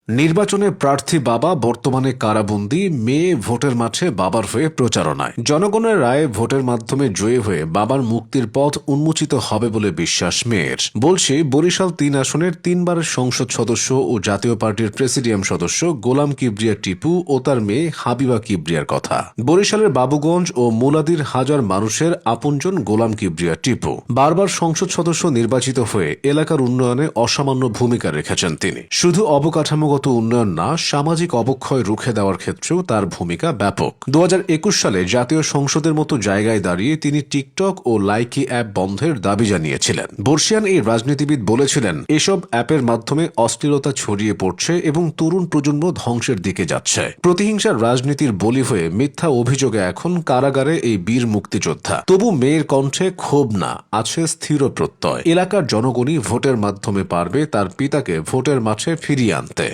নির্বাচনে প্রার্থী বাবা বর্তমানে কারাবন্দী, মেয়ে ভোটের মাঠে বাবার হয়ে প্রচারণায়। জনগণের রায়ে ভোটের মাধ্যমে জয়ী হয়ে বাবার মুক্তির পথ উন্মোচিত হবে বলে বিশ্বাস মেয়ের। বলছি, বরিশাল ৩ আসনের ৩ বারের সংসদ সদস্য ও জাতীয় পার্টির প্রেসিডিয়াম সদস্য গোলাম কিবরিয়া টিপু ও তার মেয়ে হাবিবা কিবরিয়ার কথা। বরিশালের বাবুগঞ্জ ও মুলাদির হাজার মানুষের আপনজন গোলাম কিবরিয়া টিপু। বারবার সংসদ সদস্য নির্বাচিত হয়ে এলাকার উন্নয়নে অসামান্য ভূমিকা রেখেছেন তিনি। শুধু অবকাঠামোগত উন্নয়ন না, সামাজিক অবক্ষয় রুখে দেওয়ার ক্ষেত্রেও তার ভূমিকা ব্যাপক। ২০২১ সালে জাতীয় সংসদের মতো জায়গায় দাঁড়িয়ে তিনি টিকটক ও লাইকি অ্যাপ বন্ধের দাবি জানিয়েছিলেন। বর্ষিয়ান এই রাজনীতিবিদ বলেছিলেন, এসব অ্যাপের মাধ্যমে অশ্লীলতা ছড়িয়ে পড়ছে এবং তরুণ প্রজন্ম ধ্বংসের দিকে যাচ্ছে। প্রতিহিংসার রাজনীতির বলি হয়ে মিথ্যা অভিযোগে এখন কারাগারে এই বীর মুক্তিযোদ্ধা। তবু মেয়ের কণ্ঠে ক্ষোভ না, আছে স্থির প্রত্যয়। এলাকার জনগণই ভোটের মাধ্যমে পারবে তার পিতাকে ভোটের মাঠে ফিরিয়ে আনতে।